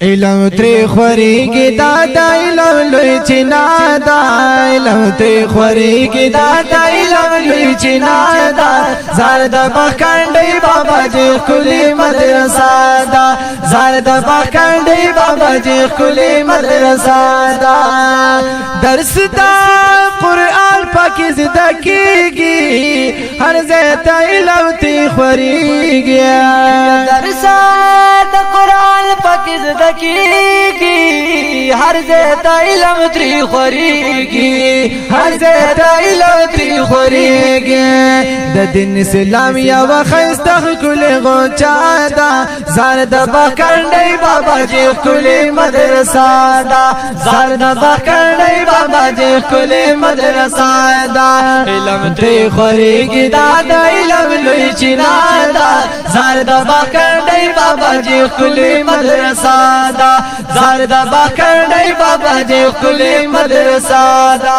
علم تری خوریگی دادا علم لوی چنا دا علم تری خوریگی دادا علم لوی چنا دا زارد بخکندی بابا جی کلی مدرسہ دا زارد بخکندی بابا جی کلی مدرسہ دا درس دا قرآن پاکی زدہ کیگی ہر زیت علم تی خوریگی درس دا قرآن پاکی زدہ کیگی ہر زیت علم تری خوریگی ہر زیت علم تی خوریگی دا دین اسلام یا وخیستخ کلی غوچا دا زارد بخکندی بابا جی کلی مدرسہ دا زارد بخکندی بابا جی کلی مدرسہ دا علم تی خوریگی دا دا علم لوی چنا دا زارد بخکندی بابا جی کلی مدرسہ دا زارد بخکندی بابا جی کلی مدرسہ دا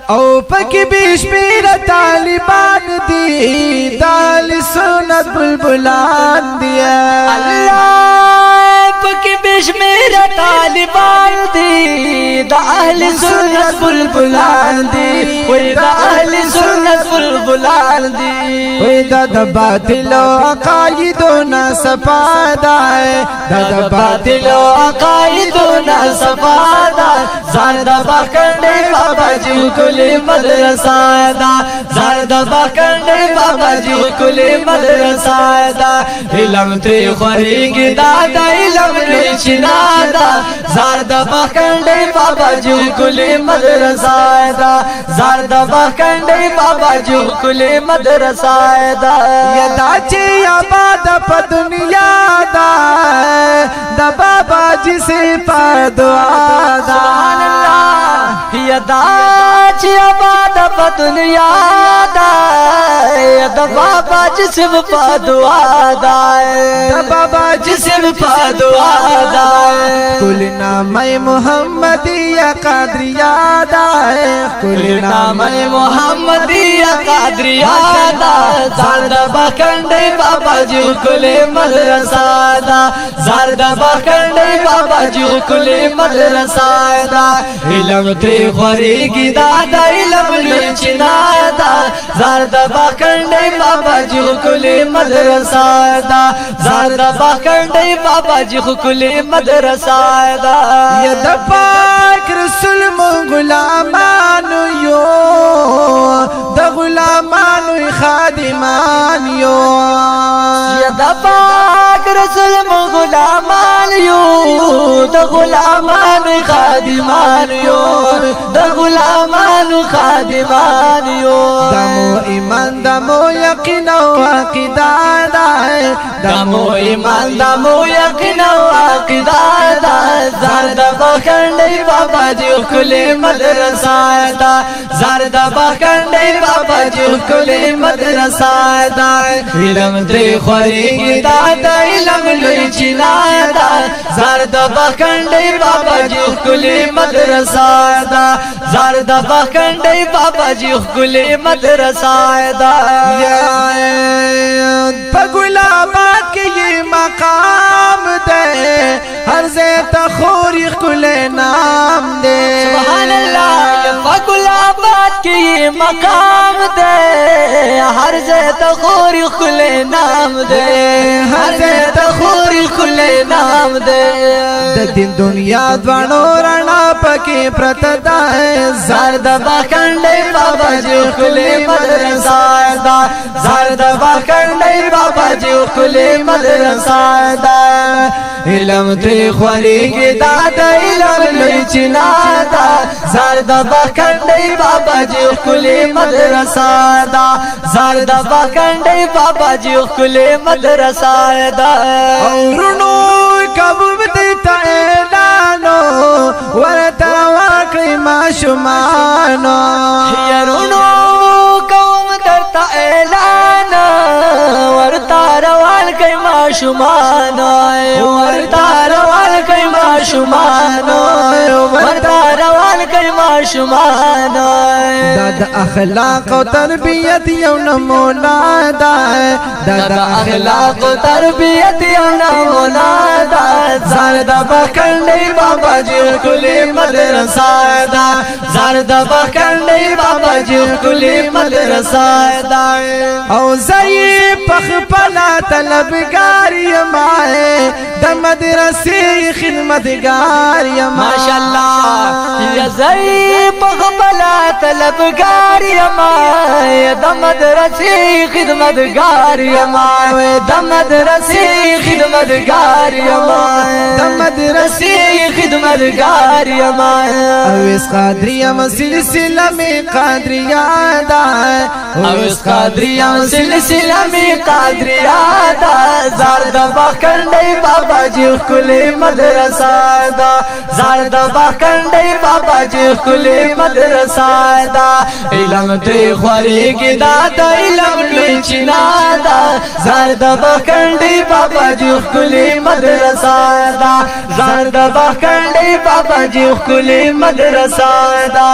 او پکی بیش میرا طالبان دی تالی سنت بلبلان دیا اللہ پکی بیش میرا طالبان دی دا اہل سنت بلبلان دی وی دا اہل سنت بلبلان دی وی دا دا باطل و عقائدونا سفادا ہے دا دا باطل و عقائدونا سفادا زارد بخکندی بابا جی کلی مدرسہ دا زارد بخکندی بابا جی کلی مدرسہ دا علم تی خوریگی دا دا علم لوی چنا دا زارد بخکندی بابا جی کلی مدرسہ دا زارد بخکندی بابا جی کلی مدرسہ دا یدا چی آباد پا دنیا دا دا بابا جی سے پا دعا دا سبحان اللہ یدا چی آباد پا دنیا دا یدا بابا جسم پا دعا دا دا بابا جسم پا دعا دا کل نام محمدی یا قادریا دا کل نام محمدی یا قادریا دا زارد بخکندی بابا جی کلی مدرسہ دا زارد بخکندی بابا جی کلی مدرسہ دا علم تی خوریگی دا دا علم لوی چنا دا زارد بخکندی بابا جی کلی مدرسہ دا زارد بخکندی بابا جی کلی مدرسہ دا ید پاک رسول من غلامانو یو دا غلامانو خادمان یو ید پاک رسول من غلامان یو دا غلامان خادمان یو دا غلامان خادمان یو دمو ایمان دمو یقین و عقیدہ دا دمو ایمان دمو یقین و عقیدہ دا زارد بخکندی بابا جی کلی مدرسہ دا زارد بخکندی بابا جی کلی مدرسہ دا علم تی خوریگی دا دا علم لوی چنا دا زارد بخکندی بابا جی کلی مدرسہ دا زارد بخکندی بابا جی کلی مدرسہ دا پگلا بات کے یہ مقام دے ہر زیت خوری کل نام دے سبحان اللہ پگلا بات کے یہ مقام دے ہر زیت خوری کل نام دے ہر زیت خوری کل نام دے دین دنیا دوانو رنا پکی پرتدا ہے زارد بخکندی بابا جی کلی مدرسہ دا زارد بخکندی بابا جی کلی مدرسہ دا علم تی خوریگی دا دا علم لوی چنا دا زارد بخکندی بابا جی کلی مدرسہ دا زارد بخکندی بابا جی کلی مدرسہ دا اورنو کبوب دیتا اعلانو ورطا واقعی ما شمانو یرونو قوم درتا اعلان ورطا روان کئی ما شمانو ورطا روان کئی ما شمانو ورطا روان کئی ما ماشومان دا د اخلاق او تربیت یو نمونه ده دا د اخلاق و تربیت یو نمونه ده زرد بکنڈی بابا جی کلی مدرسہ ده زرد بکنڈی بابا جی کلی مدرسہ ده او زئی پخپلا طلبگار یما د مدرسې خدمتگار یما ماشاءاللہ یا زئی پخپلا طلبگار یما د مدرسې خدمتگار یما د مدرسې خدمتگار یما د مدرسې خدمتگار یما اویس قادریم سلسله می قادریا ده اویس قادریم سلسله می قادریا ده زرد بکنڈی بابا جی کلی مدرسہ ده زرد بکنڈی بابا جی کلی مدرسہ ده علم تی خوریگی دا دا علم لوی چینا ده زرد بکنڈی بابا جی کلی مدرسہ ده زرد بکنڈی بابا جی کلی مدرسہ ده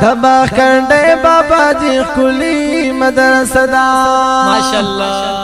دبا کنڈے بابا جی کلی مدرسہ دا ماشاءاللہ